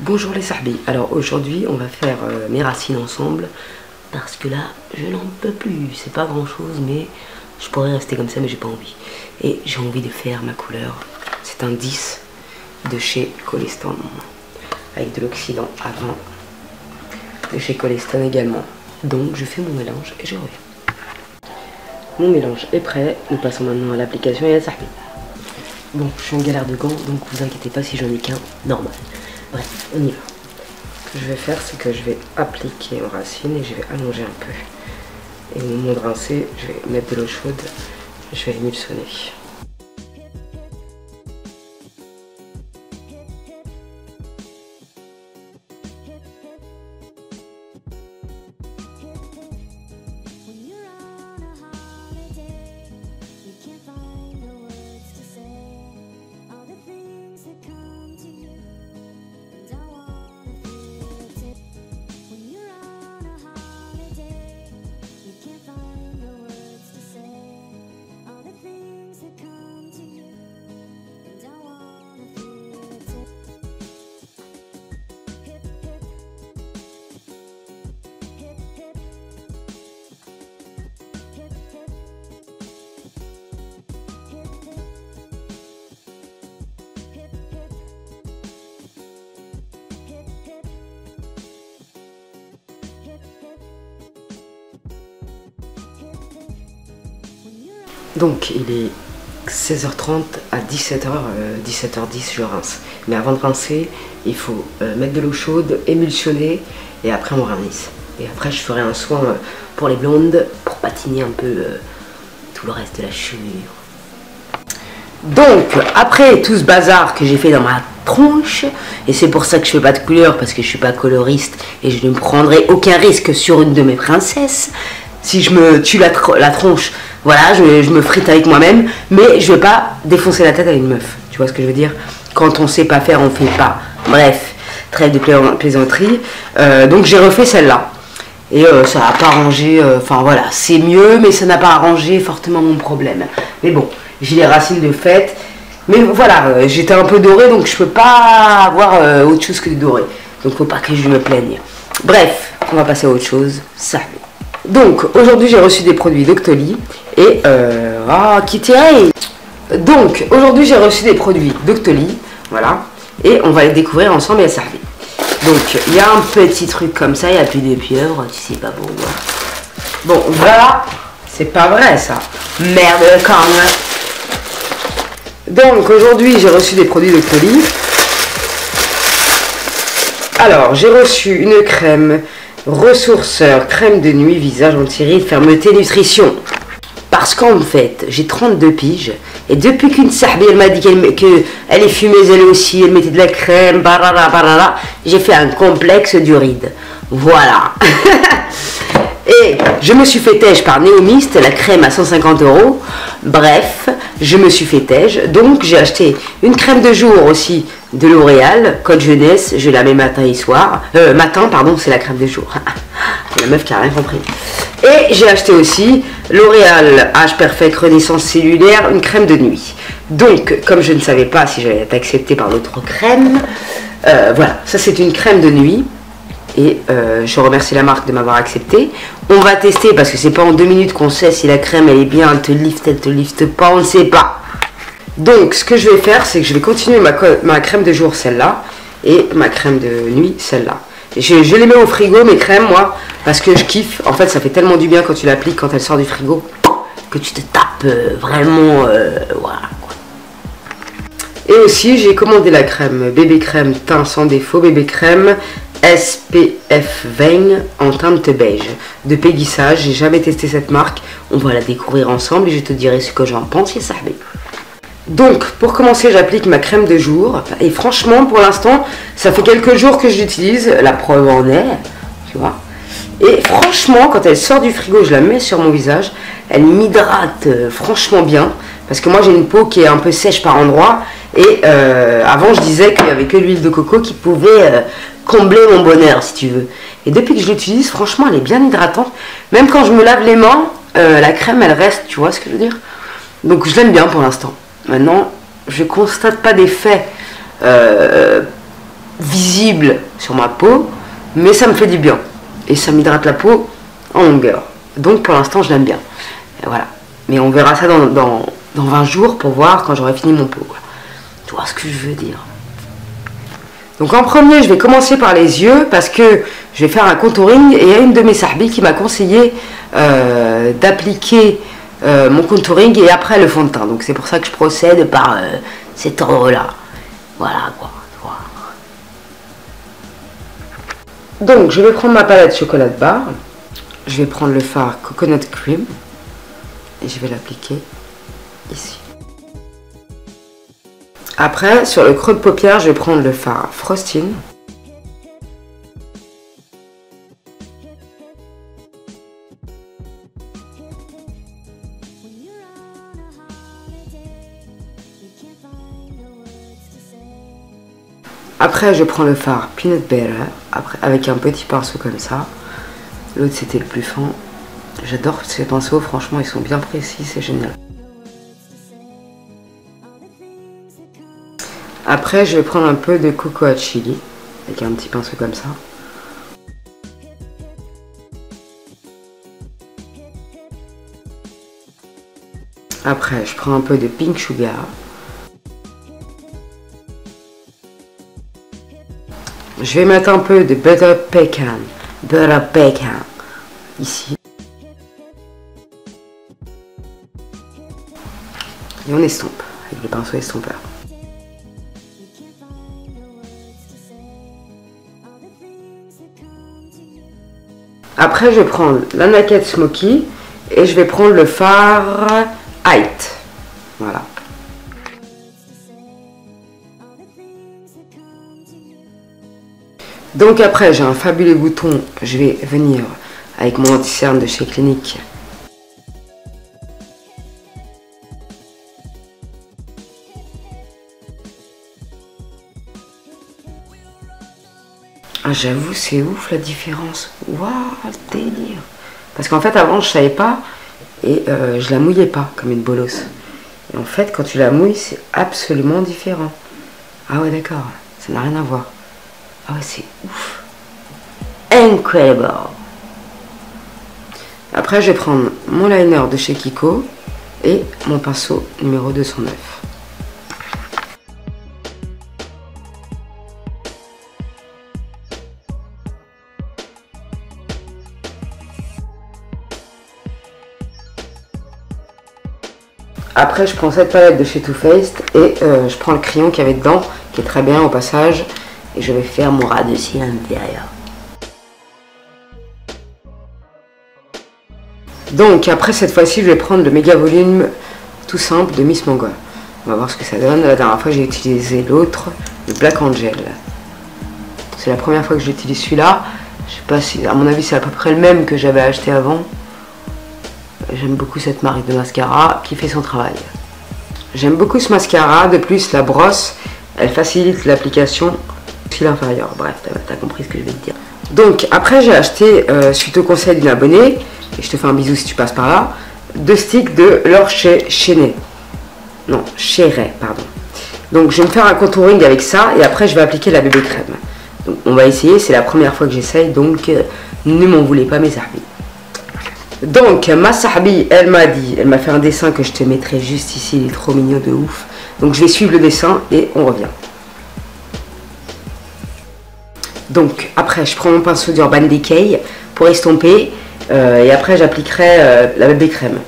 Bonjour les sahbis, alors aujourd'hui on va faire mes racines ensemble parce que là je n'en peux plus, c'est pas grand chose mais je pourrais rester comme ça mais j'ai pas envie. Et j'ai envie de faire ma couleur, c'est un 10 de chez Colestan avec de l'oxydant avant de chez Colestan également. Donc je fais mon mélange et je reviens. Mon mélange est prêt, nous passons maintenant à l'application et à sahbi. Bon, je suis en galère de gants donc vous inquiétez pas si j'en ai qu'un, normal. Bref, on y va. Ce que je vais faire, c'est que je vais appliquer aux racines et je vais allonger un peu. Et au moment de rincer, je vais mettre de l'eau chaude, je vais émulsionner. Donc il est 16h30 à 17h10 je rince. Mais avant de rincer, il faut mettre de l'eau chaude, émulsionner et après on rince. Et après je ferai un soin pour les blondes pour patiner un peu tout le reste de la chevelure. Donc après tout ce bazar que j'ai fait dans ma tronche, et c'est pour ça que je fais pas de couleur parce que je suis pas coloriste et je ne prendrai aucun risque sur une de mes princesses. Si je me tue la tronche, voilà, je me frite avec moi-même, mais je vais pas défoncer la tête à une meuf. Tu vois ce que je veux dire? Quand on sait pas faire, on fait pas. Bref, trêve de plaisanterie. Donc j'ai refait celle-là. Et ça n'a pas arrangé, enfin voilà, c'est mieux, mais ça n'a pas arrangé fortement mon problème. Mais bon, j'ai les racines de fête. Mais voilà, j'étais un peu dorée, donc je peux pas avoir autre chose que de doré. Donc faut pas que je me plaigne. Bref, on va passer à autre chose. Ça. Donc aujourd'hui j'ai reçu des produits Doctolib et qui tirait. Donc aujourd'hui j'ai reçu des produits Doctolib, voilà, et on va les découvrir ensemble et à servir. Donc il y a un petit truc comme ça, il n'y a plus de pieuvre, tu sais pas pourquoi. Bon voilà, c'est pas vrai ça. Merde quand même. Donc aujourd'hui j'ai reçu des produits Doctolib. Alors j'ai reçu une crème ressourceur, crème de nuit, visage anti-rides, fermeté, nutrition. Parce qu'en fait, j'ai 32 piges. Et depuis qu'une sahbi, elle m'a dit qu'elle est fumeuse, elle aussi, elle mettait de la crème, barara, j'ai fait un complexe du ride. Voilà. Et je me suis fait tège par Néomiste, la crème à 150 €. Bref, je me suis fait tège. Donc j'ai acheté une crème de jour aussi de L'Oréal, Code Jeunesse, je la mets matin et soir. Matin, pardon, c'est la crème de jour. La meuf qui a rien compris. Et j'ai acheté aussi L'Oréal Âge Perfect Renaissance Cellulaire, une crème de nuit. Donc, comme je ne savais pas si j'allais être acceptée par l'autre crème, voilà, ça c'est une crème de nuit. Et je remercie la marque de m'avoir accepté. On va tester parce que c'est pas en 2 minutes qu'on sait si la crème elle est bien, elle te lifte pas, on ne sait pas. Donc ce que je vais faire, c'est que je vais continuer ma crème de jour, celle-là, et ma crème de nuit, celle-là. Je les mets au frigo, mes crèmes, moi, parce que je kiffe. En fait, ça fait tellement du bien quand tu l'appliques, quand elle sort du frigo, que tu te tapes vraiment, voilà. Et aussi, j'ai commandé la crème bébé crème teint sans défaut, bébé crème SPF 20 en teinte beige de Peggy Sage. J'ai jamais testé cette marque, on va la découvrir ensemble et je te dirai ce que j'en pense, sahbi. Donc pour commencer j'applique ma crème de jour et franchement pour l'instant ça fait quelques jours que je l'utilise, la preuve en est, tu vois. Et franchement quand elle sort du frigo je la mets sur mon visage, elle m'hydrate franchement bien parce que moi j'ai une peau qui est un peu sèche par endroits et avant je disais qu'il n'y avait que l'huile de coco qui pouvait combler mon bonheur si tu veux. Et depuis que je l'utilise franchement elle est bien hydratante, même quand je me lave les mains la crème elle reste, tu vois ce que je veux dire. Donc je l'aime bien pour l'instant. Maintenant, je constate pas d'effet visible sur ma peau, mais ça me fait du bien. Et ça m'hydrate la peau en longueur. Donc pour l'instant, je l'aime bien. Et voilà. Mais on verra ça dans 20 jours pour voir quand j'aurai fini mon pot. Tu vois ce que je veux dire. Donc en premier, je vais commencer par les yeux parce que je vais faire un contouring et il y a une de mes sahbis qui m'a conseillé d'appliquer mon contouring et après le fond de teint. Donc c'est pour ça que je procède par cet ordre-là. Voilà quoi. Donc je vais prendre ma palette chocolat de bar. Je vais prendre le fard Coconut Cream et je vais l'appliquer ici. Après, sur le creux de paupière, je vais prendre le fard Frosting. Après, je prends le fard Peanut Butter, après, avec un petit pinceau comme ça. L'autre, c'était le plus fin. J'adore ces pinceaux, franchement, ils sont bien précis, c'est génial. Après, je vais prendre un peu de cocoa chili, avec un petit pinceau comme ça. Après, je prends un peu de pink sugar. Je vais mettre un peu de butter pecan, ici. Et on estompe avec le pinceau estompeur. Après, je vais prendre la Naked Smoky et je vais prendre le fard Height. Voilà. Donc après, j'ai un fabuleux bouton. Je vais venir avec mon anti-cerne de chez Clinique. Ah, j'avoue, c'est ouf la différence. Waouh, le délire. Parce qu'en fait, avant, je savais pas et je la mouillais pas comme une bolosse. Et en fait, quand tu la mouilles, c'est absolument différent. Ah ouais, d'accord. Ça n'a rien à voir. Ah ouais, c'est ouf. Incredible. Après, je vais prendre mon liner de chez Kiko et mon pinceau numéro 209. Après, je prends cette palette de chez Too Faced et je prends le crayon qu'il y avait dedans, qui est très bien au passage, et je vais faire mon ras de cils à l'intérieur. Donc après, cette fois-ci, je vais prendre le méga volume tout simple de Miss Mongol. On va voir ce que ça donne. La dernière fois, j'ai utilisé l'autre, le Black Angel. C'est la première fois que j'utilise celui-là. Je sais pas si, à mon avis, c'est à peu près le même que j'avais acheté avant. J'aime beaucoup cette marque de mascara qui fait son travail. J'aime beaucoup ce mascara. De plus, la brosse, elle facilite l'application fil inférieur. Bref, t'as compris ce que je vais te dire. Donc, après, j'ai acheté, suite au conseil d'une abonnée, et je te fais un bisou si tu passes par là, 2 sticks de L'Or Chénet. Non, Chéret, pardon. Donc, je vais me faire un contouring avec ça, et après, je vais appliquer la bébé crème. Donc, on va essayer, c'est la première fois que j'essaye, donc ne m'en voulez pas, mes sahbis. Donc, ma sahbi, elle m'a fait un dessin que je te mettrai juste ici, il est trop mignon de ouf. Donc, je vais suivre le dessin et on revient. Donc, après, je prends mon pinceau d'Urban Decay pour estomper et après, j'appliquerai la bébé crème.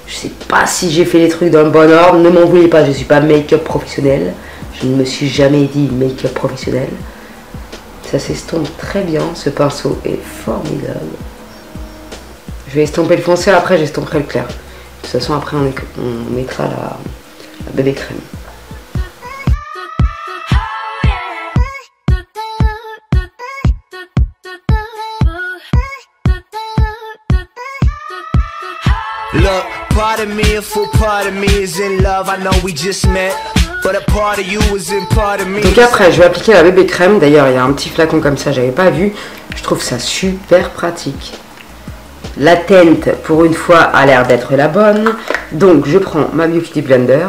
Je sais pas si j'ai fait les trucs dans le bon ordre, ne m'en voulez pas, je suis pas make-up professionnel. Je ne me suis jamais dit make-up professionnel. Ça s'estompe très bien, ce pinceau est formidable. Je vais estomper le foncé, après j'estomperai le clair. De toute façon, après on mettra la bébé crème. Look, part of me, a full part of me is in love. I know we just met, but a part of you is in part of me. Donc après, je vais appliquer la bébé crème. D'ailleurs, il y a un petit flacon comme ça, j'avais pas vu. Je trouve ça super pratique. La teinte, pour une fois, a l'air d'être la bonne. Donc, je prends ma Beauty Blender.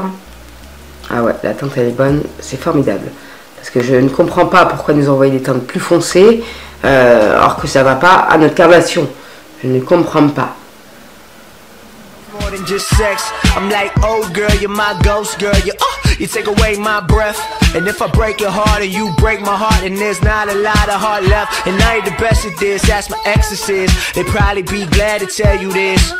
Ah ouais, la teinte, elle est bonne. C'est formidable. Parce que je ne comprends pas pourquoi nous envoyer des teintes plus foncées alors que ça va pas à notre carnation. Je ne comprends pas. More than just sex, I'm like, oh girl, you're my ghost girl. You take away my breath. And if I break your heart and you break my heart, and there's not a lot of heart left. And I ain't the best at this, that's my exorcist. They'd probably be glad to tell you this.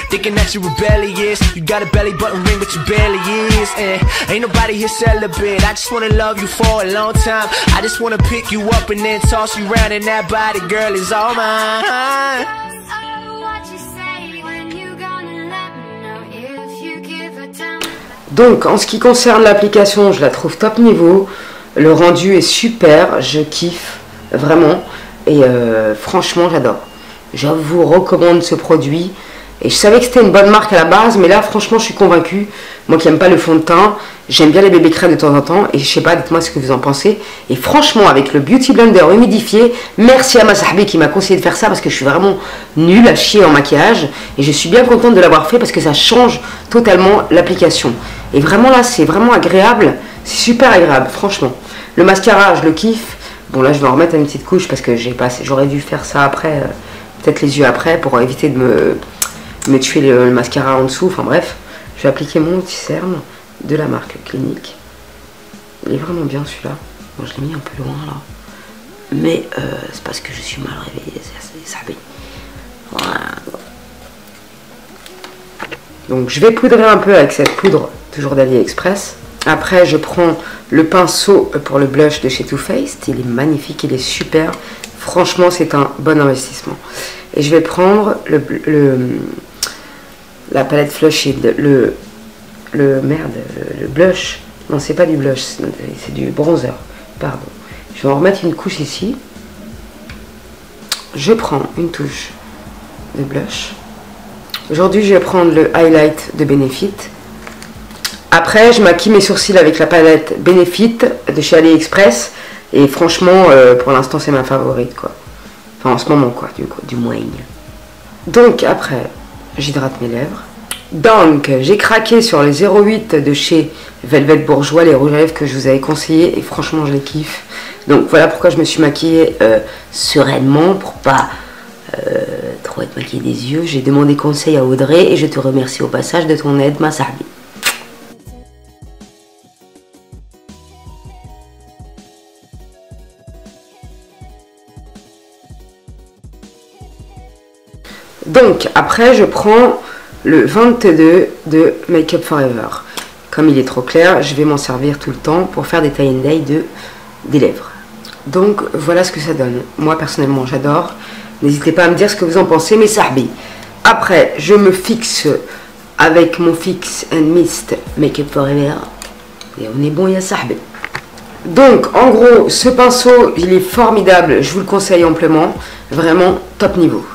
Thinking that you're rebellious. You got a belly button ring, but you barely is. And ain't nobody here celibate. I just wanna love you for a long time. I just wanna pick you up and then toss you around. And that body, girl, is all mine. Donc en ce qui concerne l'application, je la trouve top niveau. Le rendu est super, je kiffe vraiment. Et franchement, j'adore. Je vous recommande ce produit. Et je savais que c'était une bonne marque à la base, mais là franchement je suis convaincue. Moi qui n'aime pas le fond de teint, j'aime bien les bébés crèmes de temps en temps. Et je sais pas, dites-moi ce que vous en pensez. Et franchement avec le Beauty Blender humidifié, merci à ma sahbi qui m'a conseillé de faire ça, parce que je suis vraiment nulle à chier en maquillage. Et je suis bien contente de l'avoir fait parce que ça change totalement l'application. Et vraiment là c'est vraiment agréable, c'est super agréable franchement. Le mascara je le kiffe. Bon là je vais en remettre une petite couche parce que j'aurais dû faire ça après, peut-être les yeux après, pour éviter de me tuer le mascara en dessous. Enfin bref, je vais appliquer mon petit cerne de la marque Clinique. Il est vraiment bien celui-là. Bon, je l'ai mis un peu loin là, mais c'est parce que je suis mal réveillée, ça bien. Voilà. Donc je vais poudrer un peu avec cette poudre toujours d'AliExpress. Après je prends le pinceau pour le blush de chez Too Faced. Il est magnifique, il est super. Franchement c'est un bon investissement. Et je vais prendre la palette Flushid, le blush. Non, c'est pas du blush, c'est du bronzer. Pardon. Je vais en remettre une couche ici. Je prends une touche de blush. Aujourd'hui, je vais prendre le highlight de Benefit. Après, je maquille mes sourcils avec la palette Benefit de chez AliExpress. Et franchement, pour l'instant, c'est ma favorite, quoi. Enfin, en ce moment, quoi, du moins. Donc, après, j'hydrate mes lèvres. Donc, j'ai craqué sur les 08 de chez Velvet Bourgeois, les rouges à lèvres que je vous avais conseillé. Et franchement, je les kiffe. Donc, voilà pourquoi je me suis maquillée sereinement, pour pas trop être maquillée des yeux. J'ai demandé conseil à Audrey et je te remercie au passage de ton aide, ma sahbi. Donc, après, je prends le 22 de Make Up For Ever. Comme il est trop clair, je vais m'en servir tout le temps pour faire des tie and dye des lèvres. Donc, voilà ce que ça donne. Moi, personnellement, j'adore. N'hésitez pas à me dire ce que vous en pensez, mes sahbi. Après, je me fixe avec mon Fix and Mist Make Up For Ever. Et on est bon, ya sahbi. Donc, en gros, ce pinceau, il est formidable. Je vous le conseille amplement. Vraiment, top niveau.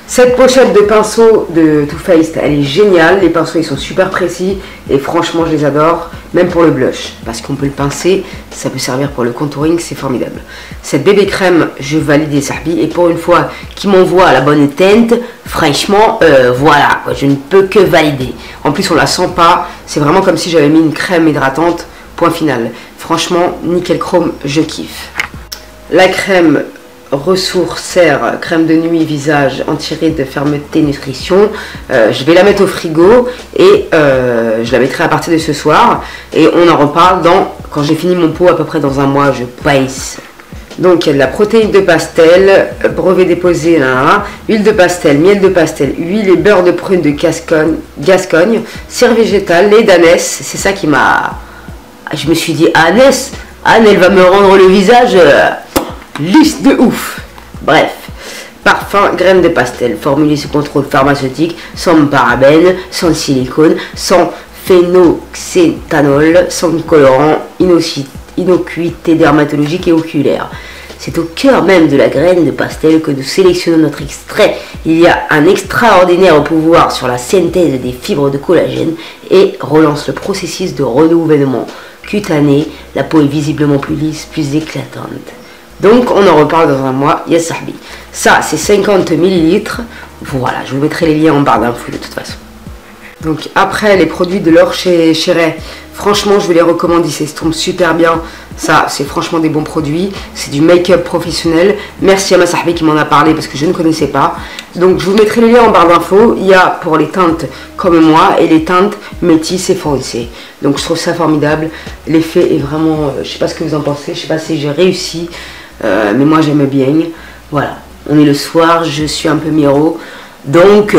Cette pochette de pinceaux de Too Faced, elle est géniale. Les pinceaux, ils sont super précis. Et franchement, je les adore. Même pour le blush. Parce qu'on peut le pincer. Ça peut servir pour le contouring. C'est formidable. Cette bébé crème, je valide les sahbi. Et pour une fois qu'ils m'envoient la bonne teinte, franchement, voilà. Je ne peux que valider. En plus, on la sent pas. C'est vraiment comme si j'avais mis une crème hydratante. Point final. Franchement, nickel chrome, je kiffe. La crème Ressourceur, crème de nuit visage anti-rides fermeté nutrition, je vais la mettre au frigo et je la mettrai à partir de ce soir et on en reparle quand j'ai fini mon pot, à peu près dans un mois, je pense. Donc il y a de la protéine de pastel, brevet déposé, huile de pastel, miel de pastel, huile et beurre de prune de Gascogne, cire végétale, lait d'ânesse. C'est ça qui m'a... Je me suis dit, Anne, elle va me rendre le visage... lisse de ouf. Bref, parfum graines de pastel, formulé sous contrôle pharmaceutique, sans parabènes, sans silicone, sans phénoxéthanol, sans colorant, innocuité dermatologique et oculaire. C'est au cœur même de la graine de pastel que nous sélectionnons notre extrait. Il y a un extraordinaire pouvoir sur la synthèse des fibres de collagène et relance le processus de renouvellement cutané. La peau est visiblement plus lisse, plus éclatante. Donc on en reparle dans un mois, ya sahbi. Ça c'est 50 ml. Voilà, je vous mettrai les liens en barre d'infos de toute façon. Donc après les produits de l'or chez Ray, franchement je vous les recommande, ils s'estompent super bien. Ça c'est franchement des bons produits, c'est du make-up professionnel. Merci à ma sahbi qui m'en a parlé parce que je ne connaissais pas. Donc je vous mettrai le lien en barre d'infos. Il y a pour les teintes comme moi et les teintes métisses et foncées. Donc je trouve ça formidable. L'effet est vraiment, je sais pas ce que vous en pensez, je sais pas si j'ai réussi, mais moi j'aime bien. Voilà, on est le soir, je suis un peu miro. Donc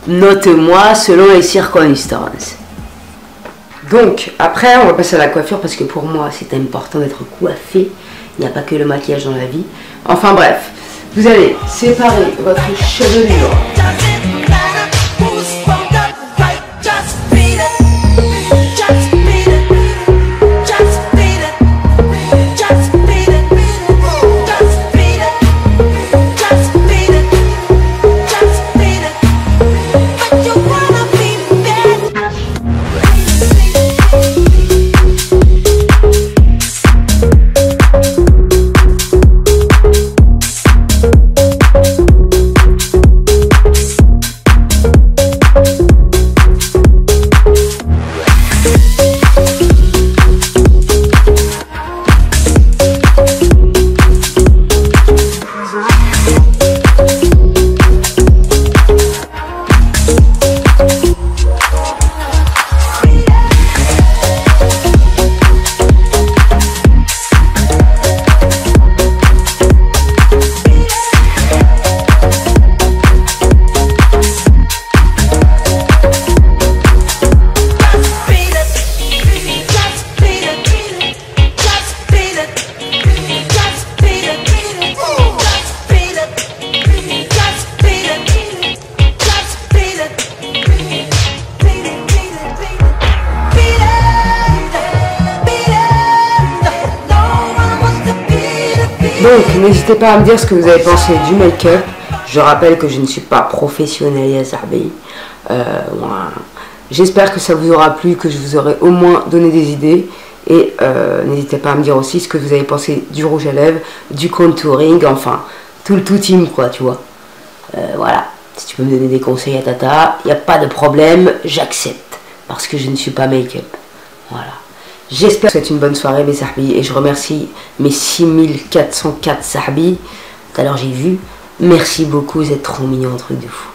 note-moi selon les circonstances. Donc après on va passer à la coiffure parce que pour moi c'est important d'être coiffé. Il n'y a pas que le maquillage dans la vie. Enfin bref, vous allez séparer votre chevelure. Donc n'hésitez pas à me dire ce que vous avez pensé du make-up. Je rappelle que je ne suis pas professionnelle ya sahbi. Voilà. J'espère que ça vous aura plu, que je vous aurai au moins donné des idées. Et n'hésitez pas à me dire aussi ce que vous avez pensé du rouge à lèvres, du contouring, enfin tout le tout team quoi, tu vois. Voilà, si tu peux me donner des conseils à tata, il n'y a pas de problème, j'accepte. Parce que je ne suis pas make-up. Voilà. J'espère que c'est une bonne soirée mes sahbis et je remercie mes 6404 sahbis. Tout à l'heure j'ai vu. Merci beaucoup, vous êtes trop mignons, un truc de fou.